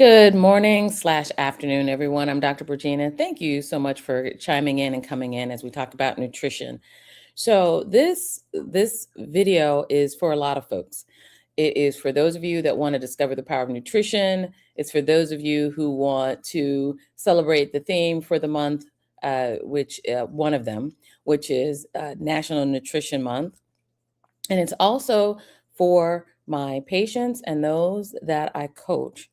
Good morning slash afternoon, everyone. I'm Dr. Regina. Thank you so much for chiming in and coming in as we talk about nutrition. So this video is for a lot of folks. It is for those of you that want to discover the power of nutrition. It's for those of you who want to celebrate the theme for the month, which one of them, which is National Nutrition Month. And it's also for my patients and those that I coach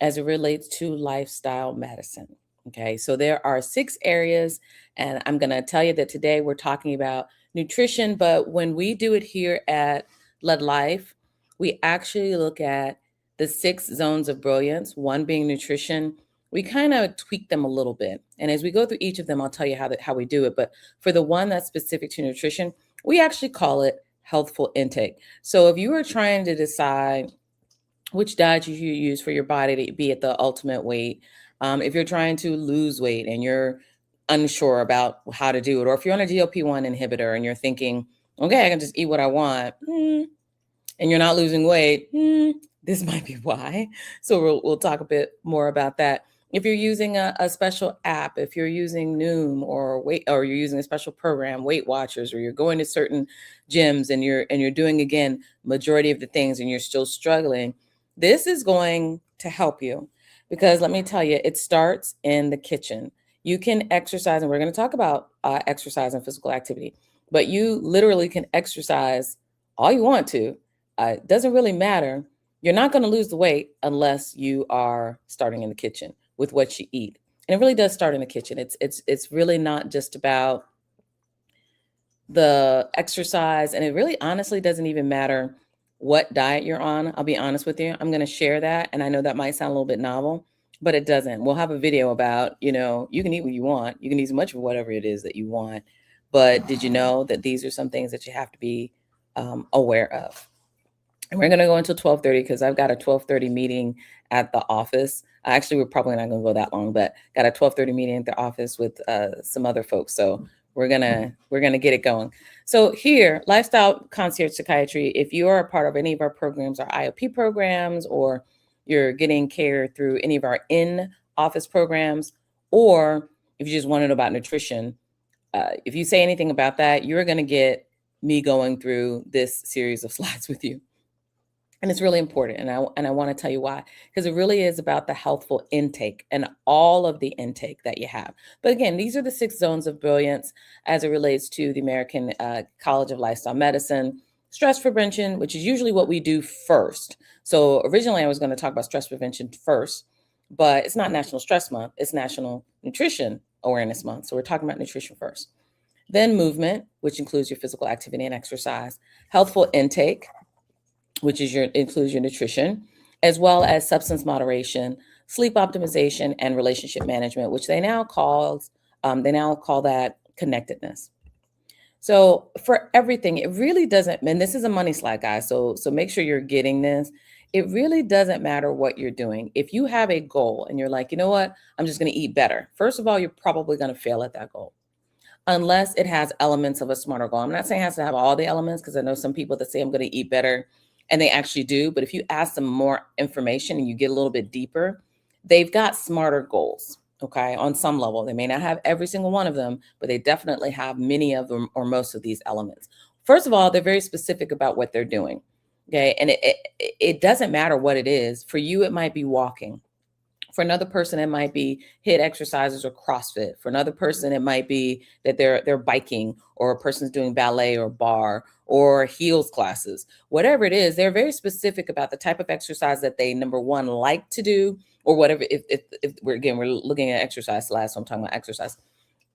as it relates to lifestyle medicine. Okay, so there are 6 areas, and I'm going to tell you that today we're talking about nutrition. But when we do it here at Led Life, we actually look at the 6 zones of brilliance, one being nutrition. We kind of tweak them a little bit. And as we go through each of them, I'll tell you how we do it. But for the one that's specific to nutrition, we actually call it healthful intake. So if you are trying to decide which diet you use for your body to be at the ultimate weight. If you're trying to lose weight and you're unsure about how to do it, or if you're on a GLP-1 inhibitor and you're thinking, okay, I can just eat what I want, and you're not losing weight, this might be why. So we'll talk a bit more about that. If you're using a special app, if you're using Noom or you're using a special program, Weight Watchers, or you're going to certain gyms and you're doing again majority of the things and you're still struggling, this is going to help you, because let me tell you, it starts in the kitchen. You can exercise, and we're going to talk about exercise and physical activity, but you literally can exercise all you want to. It doesn't really matter. You're not going to lose the weight unless you are starting in the kitchen with what you eat. And it really does start in the kitchen. It's really not just about the exercise, and it really honestly doesn't even matter what diet you're on. I'll be honest with you. I'm going to share that, and I know that might sound a little bit novel, but it doesn't. We'll have a video about, you can eat what you want. You can eat as much of whatever it is that you want. But did you know that these are some things that you have to be aware of? And we're going to go until 12:30 because I've got a 12:30 meeting at the office. Actually, we're probably not going to go that long, but got a 12:30 meeting at the office with some other folks. So we're gonna get it going. So here, Lifestyle Concierge Psychiatry. If you are a part of any of our programs, our IOP programs, or you're getting care through any of our in-office programs, or if you just want to know about nutrition, if you say anything about that, you're going to get me going through this series of slides with you. And it's really important. And I want to tell you why, because it really is about the healthful intake and all of the intake that you have. But again, these are the 6 zones of brilliance as it relates to the American College of Lifestyle Medicine. Stress prevention, which is usually what we do first. So originally I was going to talk about stress prevention first, but it's not National Stress Month. It's National Nutrition Awareness Month. So we're talking about nutrition first. Then movement, which includes your physical activity and exercise. Healthful intake, which includes your nutrition, as well as substance moderation, sleep optimization, and relationship management, which they now call that connectedness. So for everything, it really doesn't, and this is a money slide, guys. So make sure you're getting this. It really doesn't matter what you're doing. If you have a goal and you're like, you know what, I'm just going to eat better. First of all, you're probably going to fail at that goal, unless it has elements of a smarter goal. I'm not saying it has to have all the elements, because I know some people that say I'm going to eat better and they actually do. But if you ask them more information and you get a little bit deeper, they've got smarter goals. Okay. On some level, they may not have every single one of them, but they definitely have many of them or most of these elements. First of all, they're very specific about what they're doing. Okay. And it doesn't matter what it is. For you, it might be walking. For another person, it might be HIIT exercises or CrossFit. For another person, it might be that they're biking, or a person's doing ballet or bar or heels classes. Whatever it is, they're very specific about the type of exercise that they, number one, like to do, or whatever. If we're looking at exercise last, so I'm talking about exercise.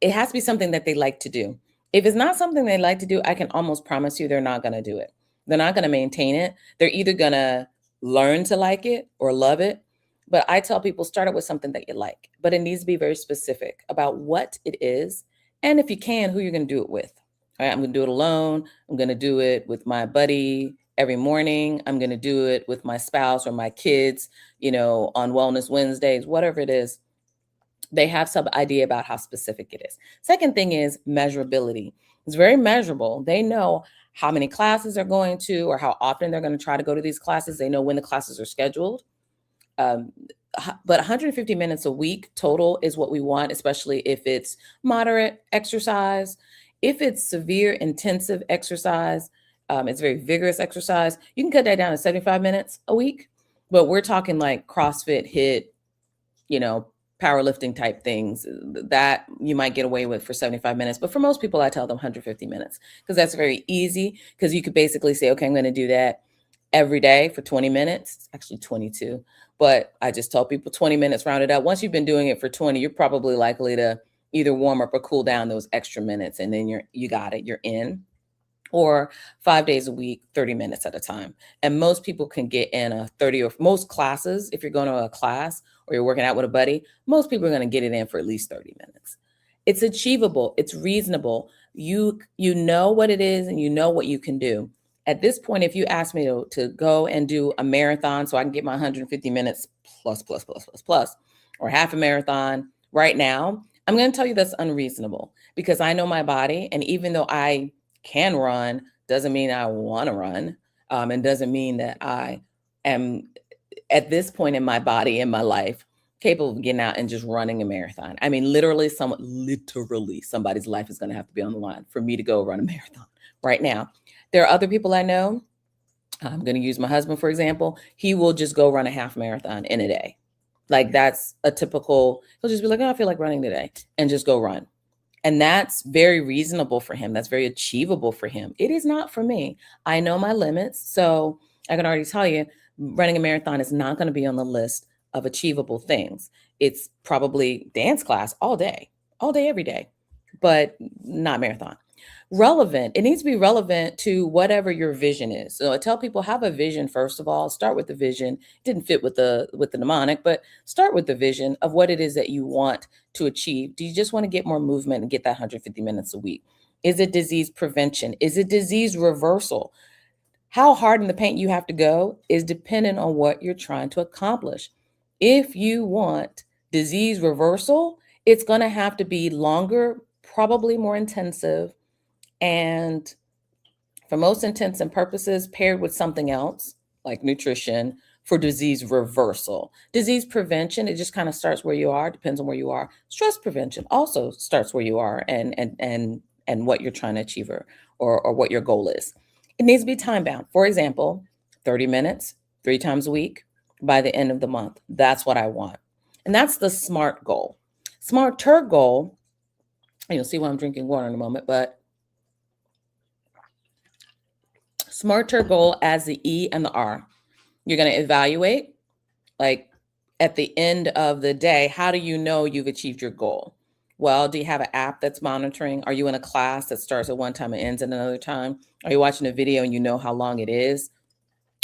It has to be something that they like to do. If it's not something they like to do, I can almost promise you they're not going to do it. They're not going to maintain it. They're either going to learn to like it or love it. But I tell people, start out with something that you like, but it needs to be very specific about what it is. And if you can, who you're going to do it with. All right, I'm going to do it alone. I'm going to do it with my buddy every morning. I'm going to do it with my spouse or my kids, on Wellness Wednesdays, whatever it is. They have some idea about how specific it is. Second thing is measurability. It's very measurable. They know how many classes they're going to, or how often they're going to try to go to these classes. They know when the classes are scheduled. but 150 minutes a week total is what we want, especially if it's moderate exercise. If it's severe intensive exercise, it's very vigorous exercise, you can cut that down to 75 minutes a week. But we're talking like CrossFit, HIIT, you know, powerlifting type things that you might get away with for 75 minutes. But for most people, I tell them 150 minutes because that's very easy, because you could basically say, okay, I'm going to do that every day for 20 minutes. It's actually 22, but I just tell people 20 minutes rounded up. Once you've been doing it for 20, you're probably likely to either warm up or cool down those extra minutes, and then you got it, you're in. Or 5 days a week, 30 minutes at a time. And most people can get in a 30, or most classes, if you're going to a class or you're working out with a buddy, most people are going to get it in for at least 30 minutes. It's achievable. It's reasonable. You know what it is, and you know what you can do. At this point, if you ask me to go and do a marathon so I can get my 150 minutes plus, or half a marathon right now, I'm going to tell you that's unreasonable, because I know my body. And even though I can run, doesn't mean I want to run, and doesn't mean that I am, at this point in my body, in my life, capable of getting out and just running a marathon. I mean, literally somebody's life is going to have to be on the line for me to go run a marathon right now. There are other people I know. I'm going to use my husband, for example. He will just go run a half marathon in a day. Like, that's a typical, he'll just be like, oh, I feel like running today, and just go run. And that's very reasonable for him. That's very achievable for him. It is not for me. I know my limits. So I can already tell you, running a marathon is not going to be on the list of achievable things. It's probably dance class all day, every day, but not marathon. Relevant. It needs to be relevant to whatever your vision is. So I tell people, have a vision first of all. Start with the vision. It didn't fit with the mnemonic, but start with the vision of what it is that you want to achieve. Do you just want to get more movement and get that 150 minutes a week? Is it disease prevention? Is it disease reversal? How hard in the paint you have to go is dependent on what you're trying to accomplish. If you want disease reversal, it's going to have to be longer, probably more intensive, and for most intents and purposes, paired with something else like nutrition for disease reversal. Disease prevention, it just kind of starts where you are, depends on where you are. Stress prevention also starts where you are and what you're trying to achieve, or what your goal is. It needs to be time bound. For example, 30 minutes, 3 times a week by the end of the month. That's what I want. And that's the SMART goal. SMARTer goal, and you'll see why I'm drinking water in a moment, but SMARTer goal as the E and the R. You're going to evaluate, like, at the end of the day, how do you know you've achieved your goal? Well, do you have an app that's monitoring? Are you in a class that starts at one time and ends at another time? Are you watching a video and you know how long it is?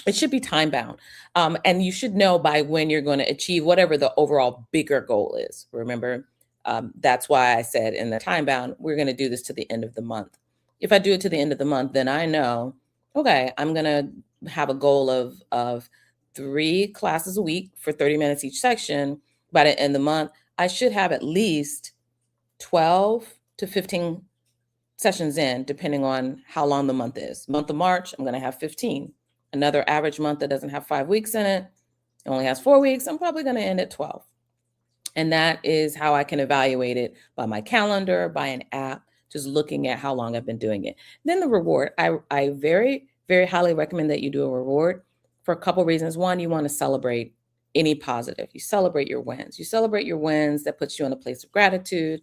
It should be time bound. And you should know by when you're going to achieve whatever the overall bigger goal is. Remember, that's why I said in the time bound, we're going to do this to the end of the month. If I do it to the end of the month, then I know, okay, I'm going to have a goal of 3 classes a week for 30 minutes each section. By the end of the month, I should have at least 12 to 15 sessions in, depending on how long the month is. Month of March, I'm going to have 15. Another average month that doesn't have 5 weeks in it, it only has 4 weeks, I'm probably going to end at 12. And that is how I can evaluate it, by my calendar, by an app, just looking at how long I've been doing it. Then the reward, I very, very highly recommend that you do a reward for a couple reasons. One, you want to celebrate any positive. You celebrate your wins. You celebrate your wins. That puts you in a place of gratitude.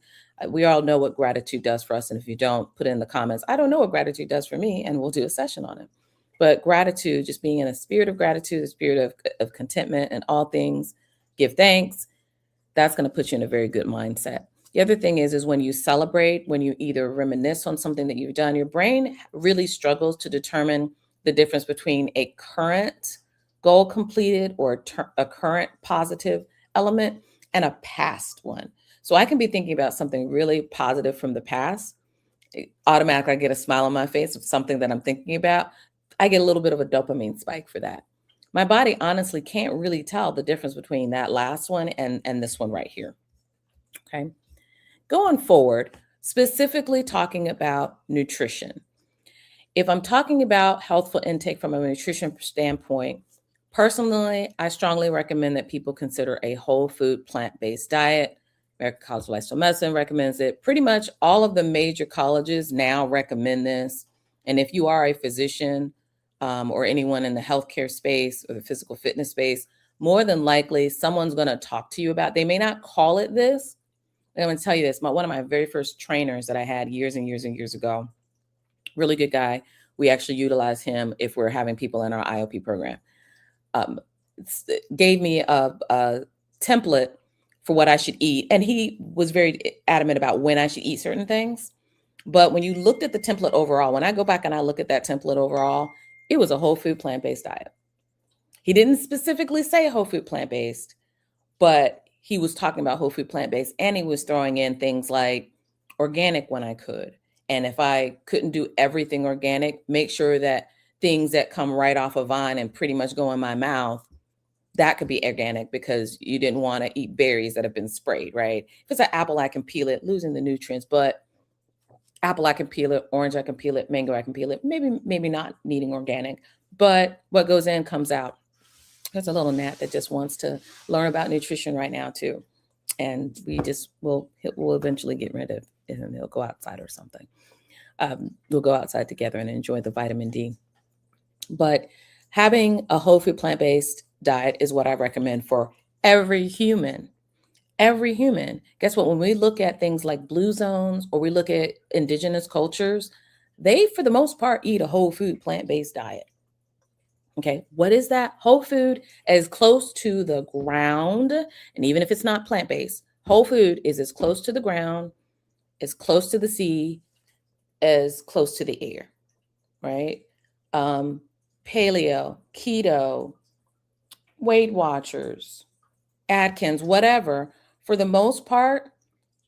We all know what gratitude does for us. And if you don't, put it in the comments. I don't know what gratitude does for me, and we'll do a session on it. But gratitude, just being in a spirit of gratitude, a spirit of contentment in all things, give thanks, that's going to put you in a very good mindset. The other thing is when you celebrate, when you either reminisce on something that you've done, your brain really struggles to determine the difference between a current goal completed, or a current positive element, and a past one. So I can be thinking about something really positive from the past. Automatically, I get a smile on my face of something that I'm thinking about. I get a little bit of a dopamine spike for that. My body honestly can't really tell the difference between that last one and this one right here. Okay. Going forward, specifically talking about nutrition. If I'm talking about healthful intake from a nutrition standpoint, Personally, I strongly recommend that people consider a whole food plant-based diet. American College of Lifestyle Medicine recommends it. Pretty much all of the major colleges now recommend this. And if you are a physician or anyone in the healthcare space or the physical fitness space, more than likely someone's going to talk to you about. They may not call it this. I'm going to tell you this. One of my very first trainers that I had years and years and years ago, really good guy. We actually utilize him if we're having people in our IOP program. Gave me a template for what I should eat. And he was very adamant about when I should eat certain things. But when you looked at the template overall, when I go back and I look at that template overall, it was a whole food plant-based diet. He didn't specifically say whole food plant-based, but he was talking about whole food plant-based, and he was throwing in things like organic when I could. And if I couldn't do everything organic, make sure that things that come right off a vine and pretty much go in my mouth, that could be organic because you didn't want to eat berries that have been sprayed, right? If it's an apple, I can peel it, losing the nutrients, but apple, I can peel it, orange, I can peel it, mango, I can peel it, maybe not needing organic, but what goes in comes out. There's a little gnat that just wants to learn about nutrition right now too. And we'll eventually get rid of him. He'll go outside or something. We'll go outside together and enjoy the vitamin D. But having a whole food plant-based diet is what I recommend for every human. Every human. Guess what? When we look at things like blue zones or we look at indigenous cultures, they, for the most part, eat a whole food plant-based diet. Okay, what is that? Whole food as close to the ground, and even if it's not plant-based, whole food is as close to the ground, as close to the sea, as close to the air, right? Paleo, keto, Weight Watchers, Atkins, whatever, for the most part,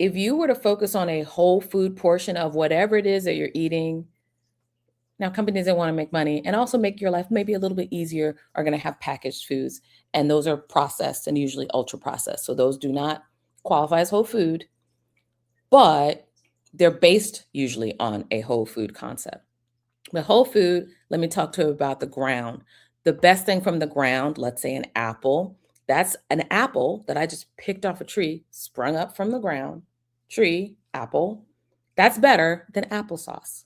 if you were to focus on a whole food portion of whatever it is that you're eating, now companies that want to make money and also make your life maybe a little bit easier are going to have packaged foods, and those are processed and usually ultra processed. So those do not qualify as whole food, but they're based usually on a whole food concept. The whole food, let me talk to you about the ground. The best thing from the ground, let's say an apple, that's an apple that I just picked off a tree, sprung up from the ground, tree, apple. That's better than applesauce.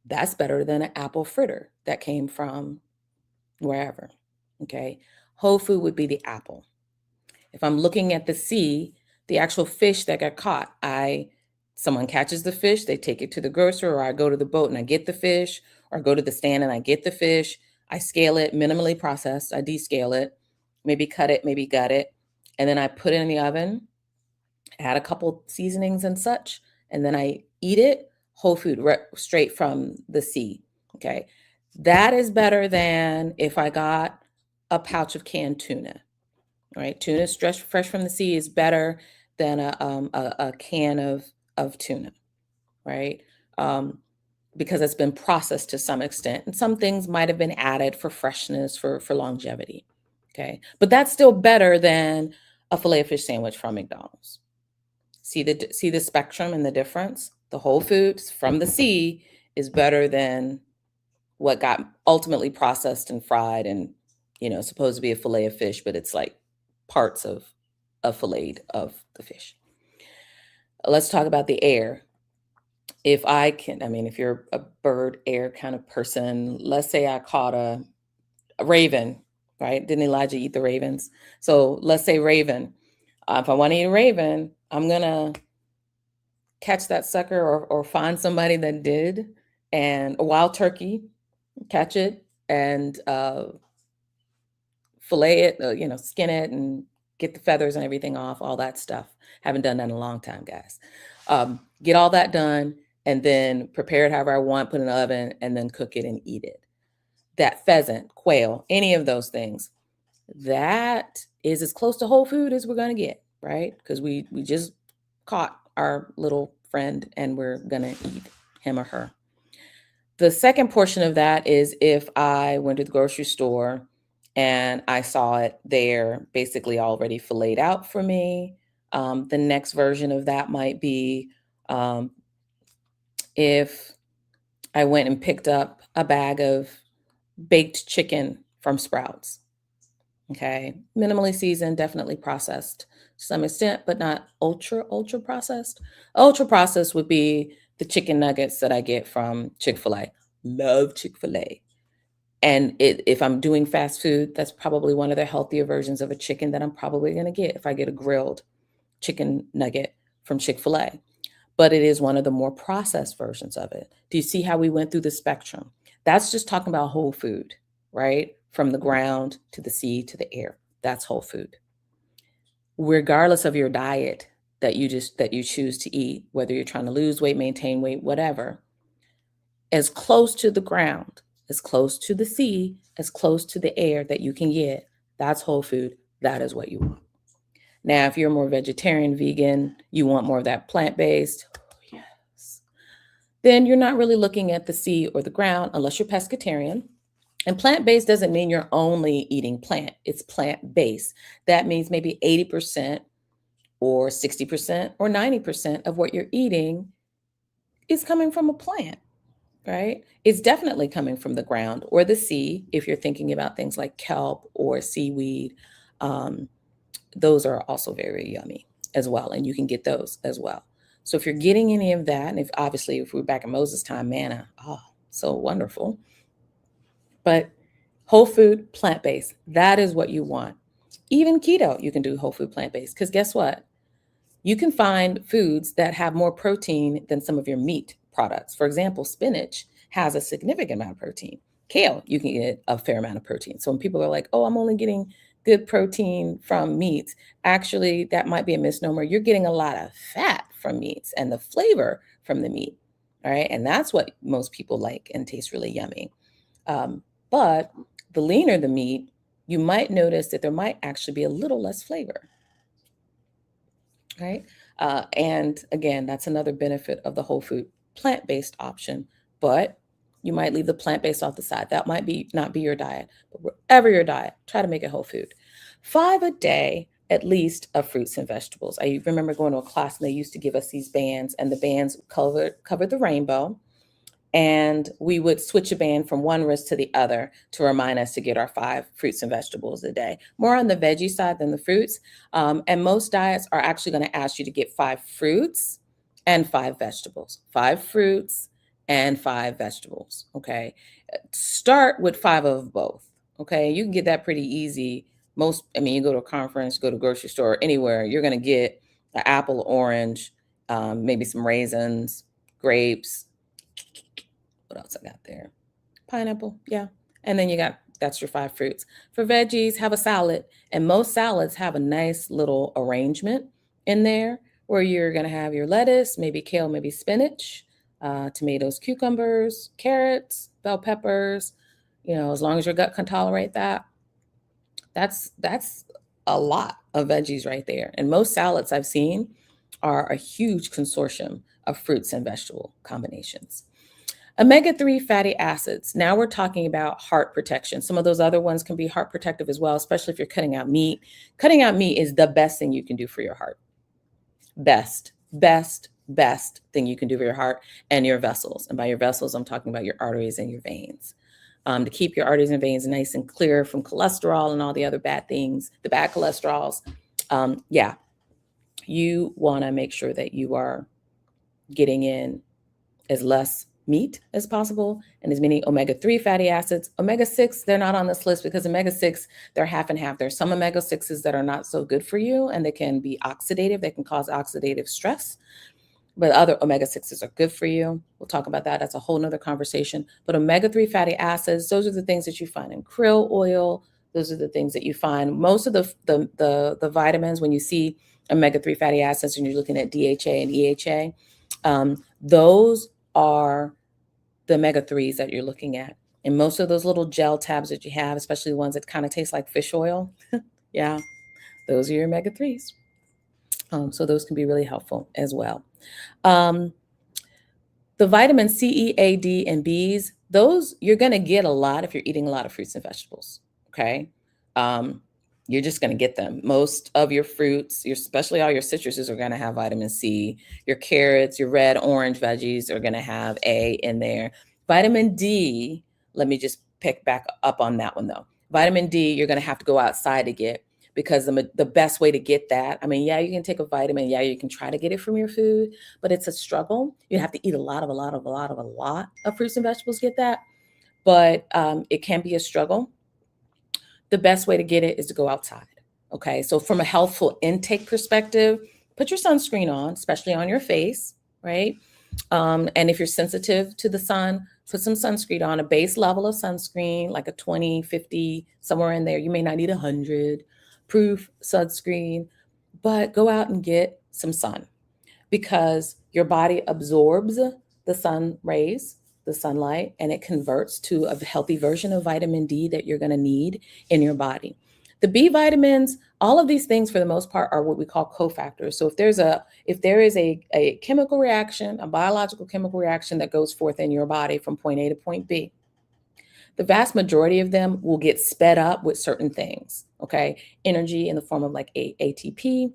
That's better than an apple fritter that came from wherever. Okay. Whole food would be the apple. If I'm looking at the sea, the actual fish that got caught, someone catches the fish, they take it to the grocer, or I go to the boat and I get the fish, or I go to the stand and I get the fish. I scale it, minimally processed. I descale it, maybe cut it, maybe gut it. And then I put it in the oven, add a couple seasonings and such, and then I eat it whole food, straight from the sea. Okay. That is better than if I got a pouch of canned tuna. Right. Tuna fresh from the sea is better than a can of tuna. Right. Because it's been processed to some extent. And some things might have been added for freshness, for longevity. Okay. But that's still better than a filet of fish sandwich from McDonald's. See the spectrum and the difference? The whole foods from the sea is better than what got ultimately processed and fried and, supposed to be a filet of fish, but it's like parts of filleted of the fish. Let's talk about the air. If you're a bird air kind of person, let's say I caught a raven, right? Didn't Elijah eat the ravens? So let's say raven. If I want to eat a raven, I'm going to catch that sucker or find somebody that did, and a wild turkey, catch it and fillet it, skin it and get the feathers and everything off, all that stuff. Haven't done that in a long time, guys. Get all that done and then prepare it however I want, put it in the oven, and then cook it and eat it. That pheasant, quail, any of those things, that is as close to whole food as we're going to get, right? Because we just caught our little friend and we're going to eat him or her. The second portion of that is if I went to the grocery store and I saw it there basically already filleted out for me. The next version of that might be if I went and picked up a bag of baked chicken from Sprouts. Okay. Minimally seasoned, definitely processed to some extent, but not ultra processed. Ultra processed would be the chicken nuggets that I get from Chick-fil-A. Love Chick-fil-A. And if I'm doing fast food, that's probably one of the healthier versions of a chicken that I'm probably going to get if I get a grilled chicken nugget from Chick-fil-A. But it is one of the more processed versions of it. Do you see how we went through the spectrum? That's just talking about whole food, right? From the ground to the sea to the air. That's whole food. Regardless of your diet that you choose to eat, whether you're trying to lose weight, maintain weight, whatever, as close to the ground, as close to the sea, as close to the air that you can get, that's whole food. That is what you want. Now, if you're more vegetarian, vegan, you want more of that plant-based, yes, then you're not really looking at the sea or the ground unless you're pescatarian. And plant-based doesn't mean you're only eating plant, it's plant-based. That means maybe 80% or 60% or 90% of what you're eating is coming from a plant, right? It's definitely coming from the ground or the sea if you're thinking about things like kelp or seaweed. Um, those are also very yummy as well, and you can get those as well. So if you're getting any of that, and if we're back in Moses' time, manna, oh, so wonderful. But whole food, plant-based, that is what you want. Even keto, you can do whole food, plant-based, because guess what? You can find foods that have more protein than some of your meat products. For example, spinach has a significant amount of protein. Kale, you can get a fair amount of protein. So when people are like, oh, I'm only getting good protein from meats, actually, that might be a misnomer. You're getting a lot of fat from meats and the flavor from the meat. All right. And that's what most people like and tastes really yummy. But the leaner the meat, you might notice that there might actually be a little less flavor, right? And again, that's another benefit of the whole food plant-based option. But you might leave the plant-based off the side. That might be not be your diet, but wherever your diet, try to make it whole food. 5 a day at least of fruits and vegetables. I remember going to a class and they used to give us these bands, and the bands covered the rainbow, and we would switch a band from one wrist to the other to remind us to get our 5 fruits and vegetables a day. More on the veggie side than the fruits. And most diets are actually going to ask you to get 5 fruits and 5 vegetables. 5 fruits and 5 vegetables. Okay. Start with 5 of both. Okay. You can get that pretty easy. You go to a conference, go to a grocery store, anywhere, you're going to get an apple, orange, maybe some raisins, grapes. What else I got there? Pineapple, yeah. And then that's your 5 fruits. For veggies, have a salad. And most salads have a nice little arrangement in there where you're going to have your lettuce, maybe kale, maybe spinach, tomatoes, cucumbers, carrots, bell peppers. As long as your gut can tolerate that, that's a lot of veggies right there. And most salads I've seen are a huge consortium of fruits and vegetable combinations. Omega-3 fatty acids. Now we're talking about heart protection. Some of those other ones can be heart protective as well, especially if you're cutting out meat. Cutting out meat is the best thing you can do for your heart. Best thing you can do for your heart and your vessels. And by your vessels, I'm talking about your arteries and your veins. To keep your arteries and veins nice and clear from cholesterol and all the other bad things, the bad cholesterols. You want to make sure that you are getting in as less meat as possible and as many omega-3 fatty acids. Omega-6, they're not on this list because omega-6, they're half and half. There's some omega-6s that are not so good for you and they can be oxidative. They can cause oxidative stress, but other omega-6s are good for you. We'll talk about that. That's a whole nother conversation. But omega-3 fatty acids, those are the things that you find in krill oil. Those are the things that you find. Most of the vitamins, when you see omega-3 fatty acids and you're looking at DHA and EHA, those are the omega-3s that you're looking at. And most of those little gel tabs that you have, especially the ones that kind of taste like fish oil, yeah, those are your omega-3s. So those can be really helpful as well. The vitamin C, E, A, D, and Bs, those you're going to get a lot if you're eating a lot of fruits and vegetables. Okay. You're just going to get them. Most of your fruits, especially all your citruses, are going to have vitamin C. Your carrots, your red, orange veggies are going to have A in there. Vitamin D, let me just pick back up on that one though. Vitamin D, you're going to have to go outside to get, because the best way to get that, I mean, yeah, you can take a vitamin. Yeah, you can try to get it from your food, but it's a struggle. You have to eat a lot of fruits and vegetables to get that. But it can be a struggle. The best way to get it is to go outside. Okay. So, from a healthful intake perspective, put your sunscreen on, especially on your face, right? And if you're sensitive to the sun, put some sunscreen on, a base level of sunscreen, like a 20, 50, somewhere in there. You may not need 100 proof sunscreen, but go out and get some sun, because your body absorbs the sun rays, the sunlight, and it converts to a healthy version of vitamin D that you're going to need in your body. The B vitamins, all of these things for the most part are what we call cofactors. So if there is a chemical reaction, a biological chemical reaction that goes forth in your body from point A to point B, the vast majority of them will get sped up with certain things. Okay. Energy in the form of like ATP.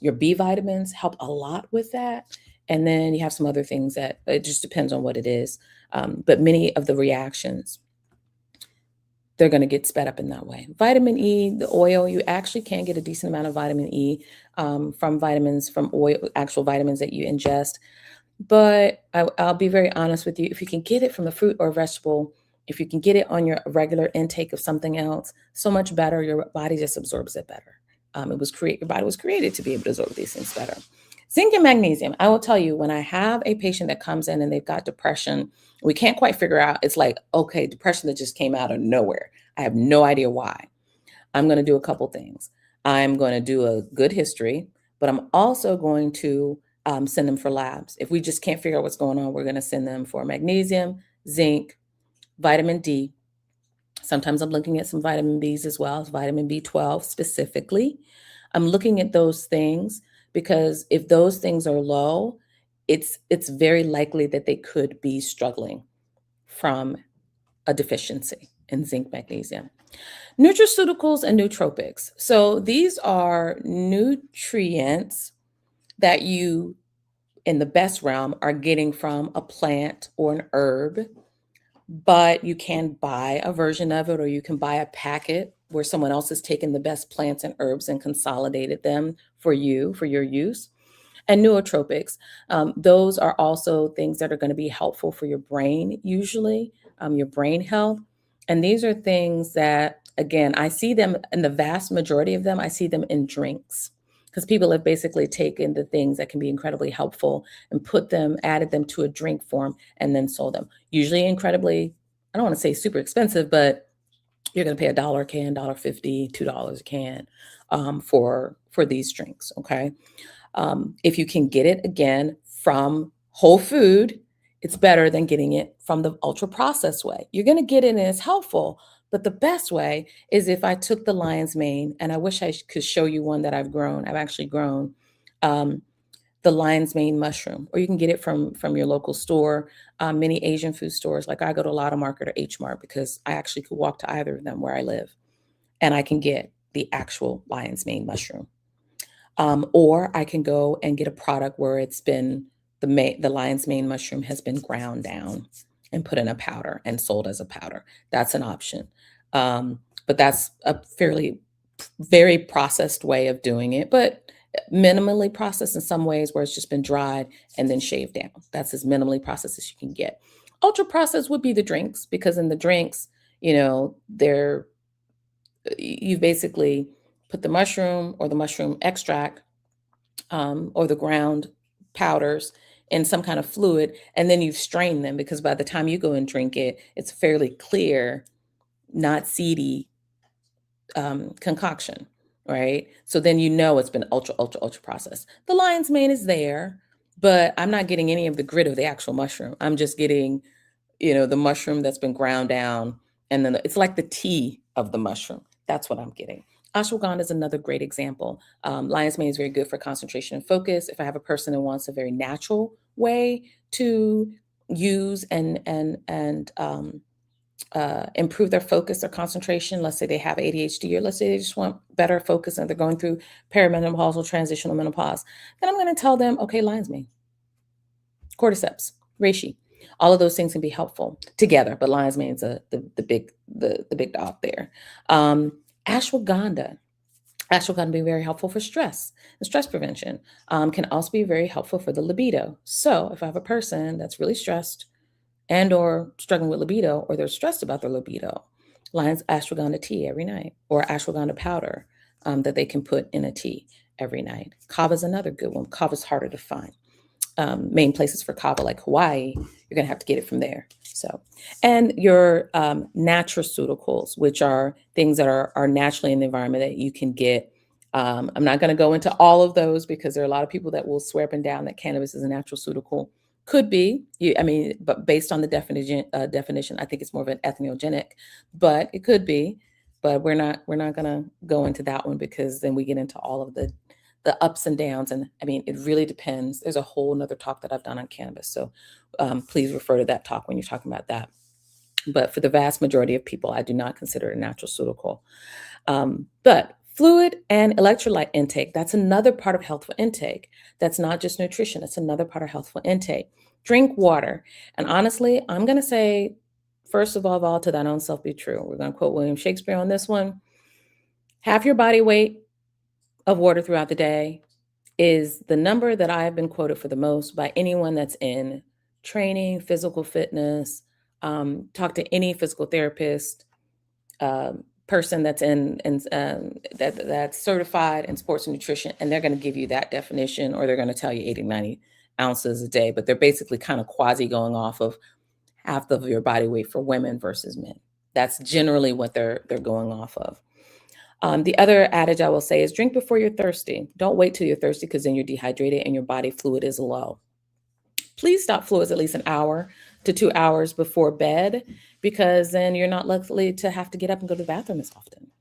Your B vitamins help a lot with that. And then you have some other things that it just depends on what it is. But many of the reactions, they're going to get sped up in that way. Vitamin E, the oil, you actually can get a decent amount of vitamin E from vitamins, from oil, actual vitamins that you ingest. But I'll be very honest with you. If you can get it from a fruit or vegetable, if you can get it on your regular intake of something else, so much better. Your body just absorbs it better. Your body was created to be able to absorb these things better. Zinc and magnesium. I will tell you, when I have a patient that comes in and they've got depression, we can't quite figure out. It's like, okay, depression that just came out of nowhere. I have no idea why. I'm going to do a couple things. I'm going to do a good history, but I'm also going to send them for labs. If we just can't figure out what's going on, we're going to send them for magnesium, zinc, vitamin D. Sometimes I'm looking at some vitamin Bs as well, as vitamin B12 specifically. I'm looking at those things because if those things are low, it's very likely that they could be struggling from a deficiency in zinc, magnesium. Nutraceuticals and nootropics. So these are nutrients that you, in the best realm, are getting from a plant or an herb, but you can buy a version of it, or you can buy a packet where someone else has taken the best plants and herbs and consolidated them for you, for your use. And nootropics, those are also things that are going to be helpful for your brain, usually, your brain health. And these are things that, again, I see them in the vast majority of them, I see them in drinks, because people have basically taken the things that can be incredibly helpful and added them to a drink form and then sold them. Usually incredibly, I don't want to say super expensive, but you're going to pay $1 a can, $1.50, $2 a can for these drinks. Okay. If you can get it again from whole food, it's better than getting it from the ultra processed way. You're going to get it and it's helpful, but the best way is if I took the lion's mane, and I wish I could show you one that I've grown. I've actually grown the lion's mane mushroom, or you can get it from your local store. Many Asian food stores, like I go to Lotta Market or H Mart, because I actually could walk to either of them where I live, and I can get the actual lion's mane mushroom. Or I can go and get a product where it's been the lion's mane mushroom has been ground down and put in a powder and sold as a powder. That's an option. But that's a very processed way of doing it, but minimally processed in some ways, where it's just been dried and then shaved down. That's as minimally processed as you can get. Ultra processed would be the drinks, because in the drinks, you basically put the mushroom or the mushroom extract or the ground powders in some kind of fluid, and then you've strained them, because by the time you go and drink it, it's fairly clear, not seedy concoction, right? So then it's been ultra, ultra, ultra processed. The lion's mane is there, but I'm not getting any of the grit of the actual mushroom. I'm just getting, the mushroom that's been ground down, and then it's like the tea of the mushroom. That's what I'm getting. Ashwagandha is another great example. Lion's mane is very good for concentration and focus. If I have a person that wants a very natural way to use and improve their focus or concentration, let's say they have ADHD, or let's say they just want better focus and they're going through perimenopausal transitional menopause, then I'm going to tell them, okay, lion's mane, cordyceps, reishi. All of those things can be helpful together, but lion's mane is the big dog there. Ashwagandha. Ashwagandha can be very helpful for stress and stress prevention. Can also be very helpful for the libido. So if I have a person that's really stressed and or struggling with libido, or they're stressed about their libido, lion's ashwagandha tea every night, or ashwagandha powder that they can put in a tea every night. Kava is another good one. Kava is harder to find. Main places for kava like Hawaii, you're going to have to get it from there. So, and your nutraceuticals, which are things that are naturally in the environment that you can get. I'm not going to go into all of those because there are a lot of people that will swear up and down that cannabis is a nutraceutical. Could be, but based on the definition, I think it's more of an ethnogenic, but it could be. But we're not going to go into that one because then we get into all of the ups and downs. And I mean, it really depends. There's a whole nother talk that I've done on cannabis. So please refer to that talk when you're talking about that. But for the vast majority of people, I do not consider it a nutraceutical. But fluid and electrolyte intake, that's another part of healthful intake. That's not just nutrition. It's another part of healthful intake. Drink water. And honestly, I'm going to say, first of all, to thine own self be true. We're going to quote William Shakespeare on this one. Half your body weight of water throughout the day is the number that I have been quoted for the most by anyone that's in training, physical fitness. Talk to any physical therapist, person that's that's certified in sports and nutrition, and they're going to give you that definition, or they're going to tell you 80, 90 ounces a day, but they're basically kind of quasi going off of half of your body weight for women versus men. That's generally what they're going off of. The other adage I will say is drink before you're thirsty. Don't wait till you're thirsty because then you're dehydrated and your body fluid is low. Please stop fluids at least an hour to 2 hours before bed, because then you're not likely to have to get up and go to the bathroom as often.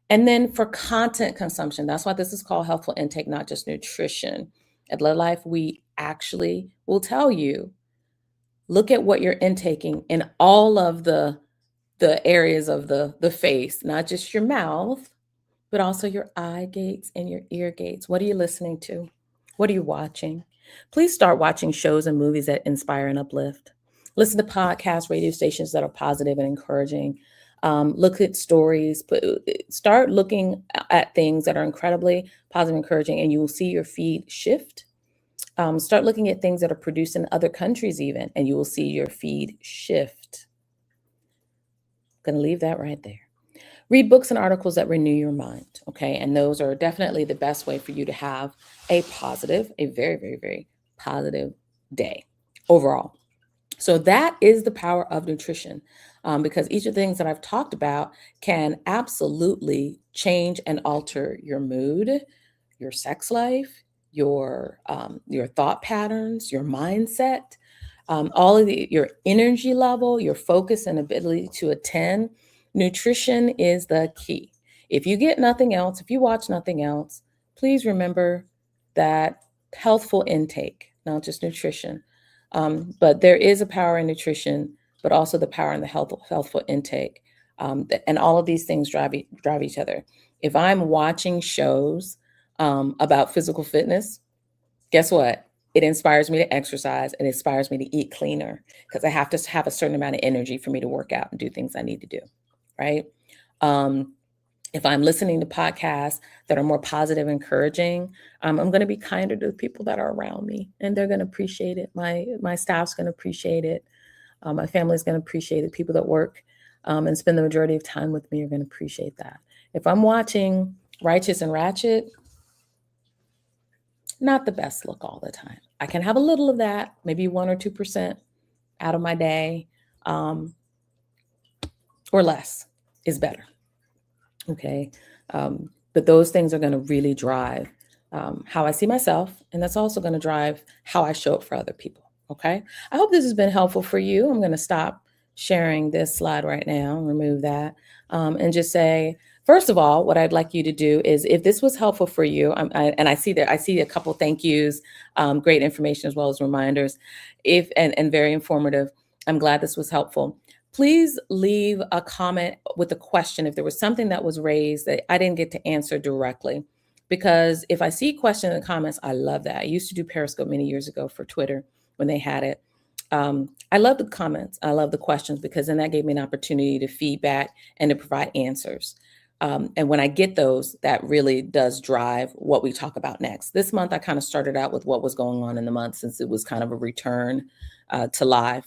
And then for content consumption, that's why this is called healthful intake, not just nutrition. At Blood Life, we actually will tell you, look at what you're intaking in all of the areas of the face, not just your mouth, but also your eye gates and your ear gates. What are you listening to? What are you watching? Please start watching shows and movies that inspire and uplift. Listen to podcasts, radio stations that are positive and encouraging. Look at stories, start looking at things that are incredibly positive and encouraging, and you will see your feed shift. Start looking at things that are produced in other countries even, and you will see your feed shift. Going to leave that right there. Read books and articles that renew your mind, okay? And those are definitely the best way for you to have a very, very, very positive day overall. So that is the power of nutrition, because each of the things that I've talked about can absolutely change and alter your mood, your sex life, your thought patterns, your mindset, all of your energy level, your focus and ability to attend. Nutrition is the key. If you get nothing else, if you watch nothing else, please remember that healthful intake, not just nutrition. But there is a power in nutrition, but also the power in the healthful intake. And all of these things drive each other. If I'm watching shows about physical fitness, guess what? It inspires me to exercise. It inspires me to eat cleaner because I have to have a certain amount of energy for me to work out and do things I need to do, right? If I'm listening to podcasts that are more positive, encouraging, I'm going to be kinder to the people that are around me, and they're going to appreciate it. My staff's going to appreciate it. My family's going to appreciate it. People that work and spend the majority of time with me are going to appreciate that. If I'm watching Righteous and Ratchet, not the best look all the time. I can have a little of that, maybe 1 or 2% out of my day, or less is better. Okay. But those things are going to really drive how I see myself. And that's also going to drive how I show up for other people. Okay. I hope this has been helpful for you. I'm going to stop sharing this slide right now, remove that, and just say, first of all, what I'd like you to do is, if this was helpful for you, and I see a couple thank yous, great information as well as reminders, and very informative. I'm glad this was helpful. Please leave a comment with a question if there was something that was raised that I didn't get to answer directly. Because if I see questions in the comments, I love that. I used to do Periscope many years ago for Twitter when they had it. I love the comments. I love the questions because then that gave me an opportunity to feedback and to provide answers. And when I get those, that really does drive what we talk about next. This month, I kind of started out with what was going on in the month since it was kind of a return to live.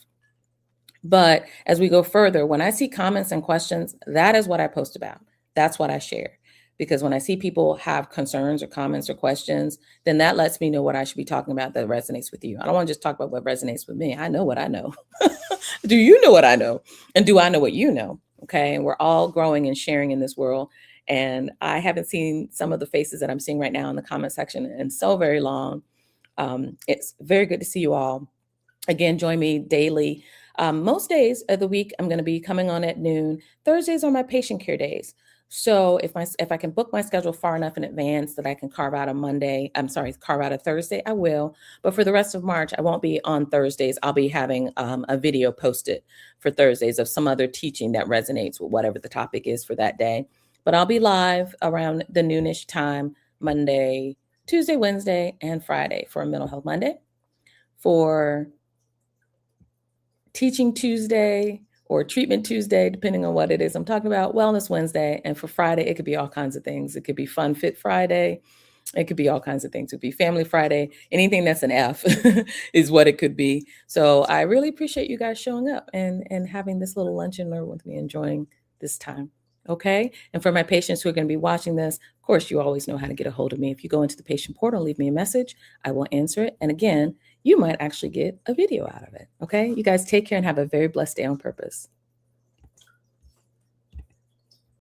But as we go further, when I see comments and questions, that is what I post about. That's what I share. Because when I see people have concerns or comments or questions, then that lets me know what I should be talking about that resonates with you. I don't want to just talk about what resonates with me. I know what I know. Do you know what I know? And do I know what you know? Okay. And we're all growing and sharing in this world. And I haven't seen some of the faces that I'm seeing right now in the comment section in so very long. It's very good to see you all. Again, join me daily. Most days of the week, I'm going to be coming on at noon. Thursdays are my patient care days. So if I can book my schedule far enough in advance that I can carve out a Thursday, I will. But for the rest of March, I won't be on Thursdays. I'll be having a video posted for Thursdays of some other teaching that resonates with whatever the topic is for that day. But I'll be live around the noonish time, Monday, Tuesday, Wednesday, and Friday for a Mental Health Monday. For Teaching Tuesday or Treatment Tuesday, depending on what it is I'm talking about, Wellness Wednesday. And for Friday, it could be all kinds of things. It could be Fun Fit Friday. It could be all kinds of things. It could be Family Friday. Anything that's an F is what it could be. So I really appreciate you guys showing up and having this little lunch and learn with me, enjoying this time. Okay. And for my patients who are going to be watching this, of course, you always know how to get a hold of me. If you go into the patient portal, leave me a message, I will answer it. And again, you might actually get a video out of it. Okay. You guys take care and have a very blessed day on purpose.